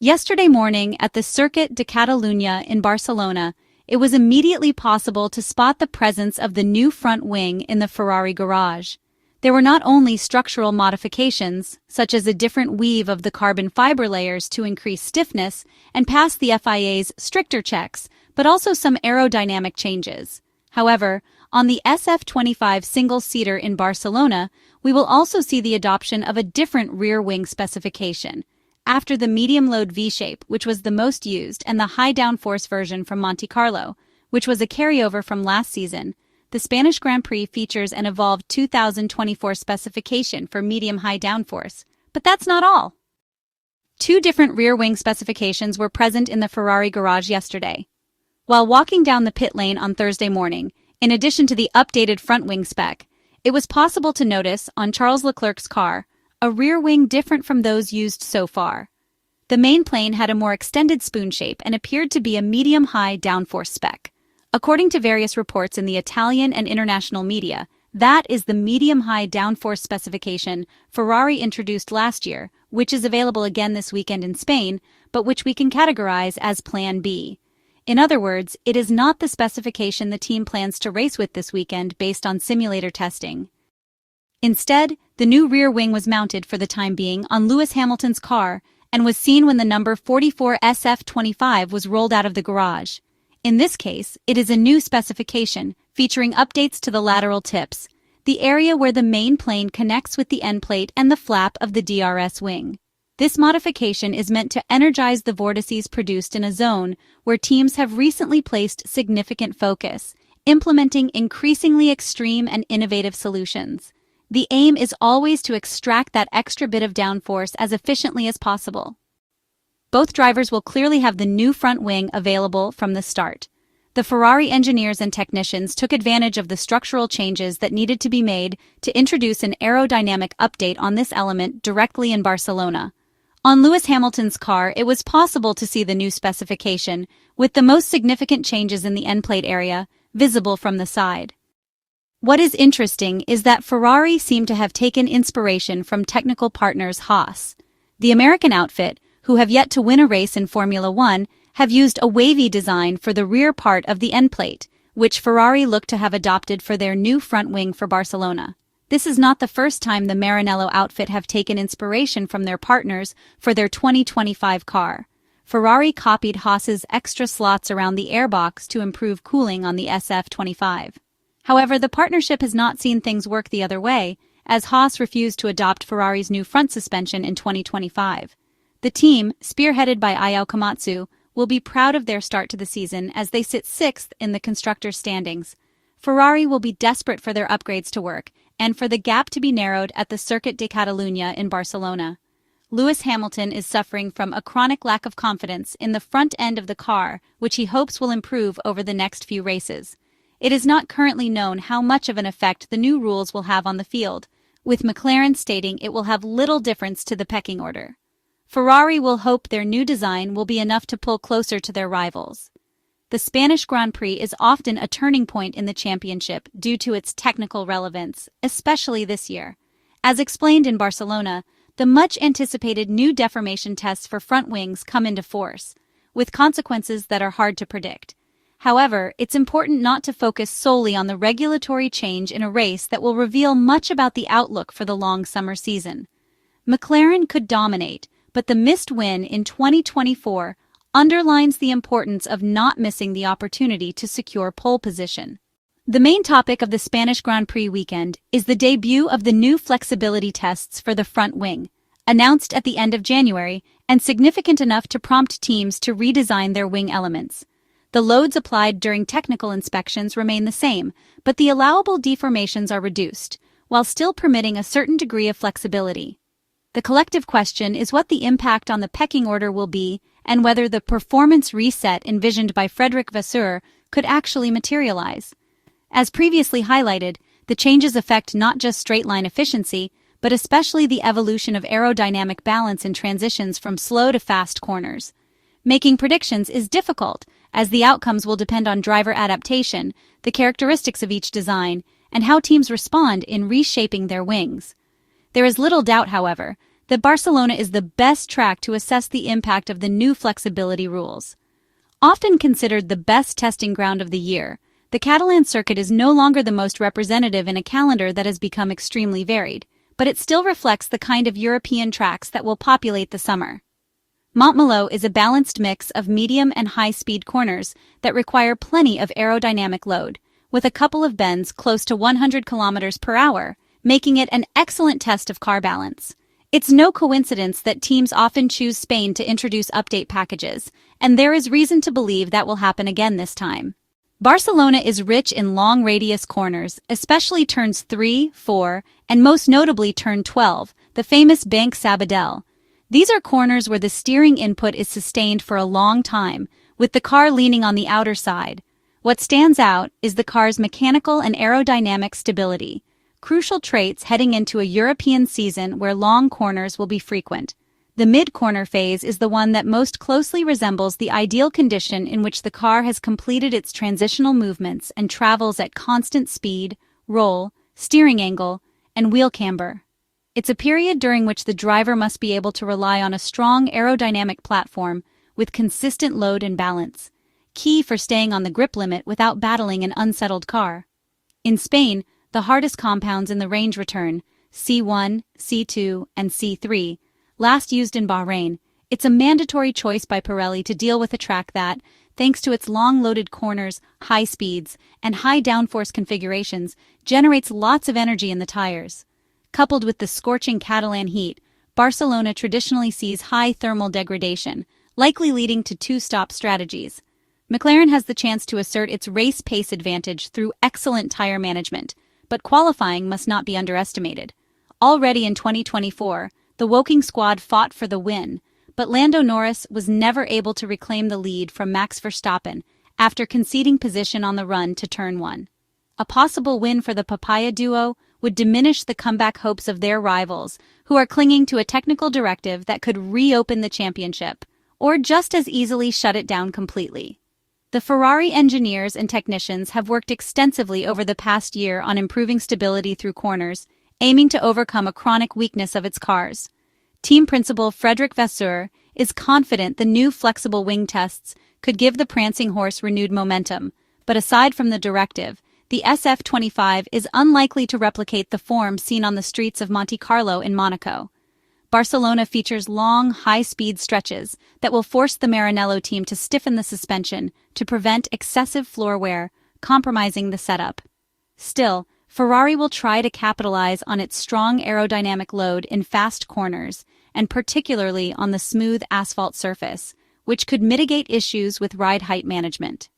Yesterday morning at the Circuit de Catalunya in Barcelona, it was immediately possible to spot the presence of the new front wing in the Ferrari garage. There were not only structural modifications, such as a different weave of the carbon fiber layers to increase stiffness and pass the FIA's stricter checks, but also some aerodynamic changes. However, on the SF25 single-seater in Barcelona, we will also see the adoption of a different rear wing specification. After the medium-load V-shape, which was the most used, and the high-downforce version from Monte Carlo, which was a carryover from last season, the Spanish Grand Prix features an evolved 2024 specification for medium-high downforce. But that's not all. Two different rear wing specifications were present in the Ferrari garage yesterday. While walking down the pit lane on Thursday morning, in addition to the updated front wing spec, it was possible to notice, on Charles Leclerc's car, a rear wing different from those used so far. The main plane had a more extended spoon shape and appeared to be a medium-high downforce spec. According to various reports in the Italian and international media, that is the medium-high downforce specification Ferrari introduced last year, which is available again this weekend in Spain, but which we can categorize as Plan B. In other words, it is not the specification the team plans to race with this weekend based on simulator testing. Instead, the new rear wing was mounted for the time being on Lewis Hamilton's car and was seen when the number 44 SF25 was rolled out of the garage. In this case, it is a new specification featuring updates to the lateral tips, the area where the main plane connects with the endplate and the flap of the DRS wing. This modification is meant to energize the vortices produced in a zone where teams have recently placed significant focus, implementing increasingly extreme and innovative solutions. The aim is always to extract that extra bit of downforce as efficiently as possible. Both drivers will clearly have the new front wing available from the start. The Ferrari engineers and technicians took advantage of the structural changes that needed to be made to introduce an aerodynamic update on this element directly in Barcelona. On Lewis Hamilton's car, it was possible to see the new specification, with the most significant changes in the endplate area visible from the side. What is interesting is that Ferrari seemed to have taken inspiration from technical partners Haas. The American outfit, who have yet to win a race in Formula One, have used a wavy design for the rear part of the endplate, which Ferrari looked to have adopted for their new front wing for Barcelona. This is not the first time the Maranello outfit have taken inspiration from their partners for their 2025 car. Ferrari copied Haas's extra slots around the airbox to improve cooling on the SF25. However, the partnership has not seen things work the other way, as Haas refused to adopt Ferrari's new front suspension in 2025. The team, spearheaded by Ayao Komatsu, will be proud of their start to the season as they sit sixth in the constructors' standings. Ferrari will be desperate for their upgrades to work, and for the gap to be narrowed at the Circuit de Catalunya in Barcelona. Lewis Hamilton is suffering from a chronic lack of confidence in the front end of the car, which he hopes will improve over the next few races. It is not currently known how much of an effect the new rules will have on the field, with McLaren stating it will have little difference to the pecking order. Ferrari will hope their new design will be enough to pull closer to their rivals. The Spanish Grand Prix is often a turning point in the championship due to its technical relevance, especially this year. As explained in Barcelona, the much-anticipated new deformation tests for front wings come into force, with consequences that are hard to predict. However, it's important not to focus solely on the regulatory change in a race that will reveal much about the outlook for the long summer season. McLaren could dominate, but the missed win in 2024 underlines the importance of not missing the opportunity to secure pole position. The main topic of the Spanish Grand Prix weekend is the debut of the new flexibility tests for the front wing, announced at the end of January and significant enough to prompt teams to redesign their wing elements. The loads applied during technical inspections remain the same, but the allowable deformations are reduced, while still permitting a certain degree of flexibility. The collective question is what the impact on the pecking order will be and whether the performance reset envisioned by Vasseur could actually materialize. As previously highlighted, the changes affect not just straight-line efficiency, but especially the evolution of aerodynamic balance in transitions from slow to fast corners. Making predictions is difficult, as the outcomes will depend on driver adaptation, the characteristics of each design, and how teams respond in reshaping their wings. There is little doubt, however, that Barcelona is the best track to assess the impact of the new flexibility rules. Often considered the best testing ground of the year, the Catalan circuit is no longer the most representative in a calendar that has become extremely varied, but it still reflects the kind of European tracks that will populate the summer. Montmeló is a balanced mix of medium and high-speed corners that require plenty of aerodynamic load, with a couple of bends close to 100 km per hour, making it an excellent test of car balance. It's no coincidence that teams often choose Spain to introduce update packages, and there is reason to believe that will happen again this time. Barcelona is rich in long radius corners, especially turns 3, 4, and most notably turn 12, the famous Banc Sabadell. These are corners where the steering input is sustained for a long time, with the car leaning on the outer side. What stands out is the car's mechanical and aerodynamic stability, crucial traits heading into a European season where long corners will be frequent. The mid-corner phase is the one that most closely resembles the ideal condition in which the car has completed its transitional movements and travels at constant speed, roll, steering angle, and wheel camber. It's a period during which the driver must be able to rely on a strong aerodynamic platform with consistent load and balance, key for staying on the grip limit without battling an unsettled car. In Spain, the hardest compounds in the range return, C1, C2, and C3, last used in Bahrain. It's a mandatory choice by Pirelli to deal with a track that, thanks to its long-loaded corners, high speeds, and high downforce configurations, generates lots of energy in the tires. Coupled with the scorching Catalan heat, Barcelona traditionally sees high thermal degradation, likely leading to two-stop strategies. McLaren has the chance to assert its race pace advantage through excellent tire management, but qualifying must not be underestimated. Already in 2024, the Woking squad fought for the win, but Lando Norris was never able to reclaim the lead from Max Verstappen after conceding position on the run to turn 1. A possible win for the Papaya duo would diminish the comeback hopes of their rivals, who are clinging to a technical directive that could reopen the championship, or just as easily shut it down completely. The Ferrari engineers and technicians have worked extensively over the past year on improving stability through corners, aiming to overcome a chronic weakness of its cars. Team principal Frédéric Vasseur is confident the new flexible wing tests could give the prancing horse renewed momentum, but aside from the directive, the SF25 is unlikely to replicate the form seen on the streets of Monte Carlo in Monaco. Barcelona features long, high-speed stretches that will force the Maranello team to stiffen the suspension to prevent excessive floor wear, compromising the setup. Still, Ferrari will try to capitalize on its strong aerodynamic load in fast corners, and particularly on the smooth asphalt surface, which could mitigate issues with ride height management.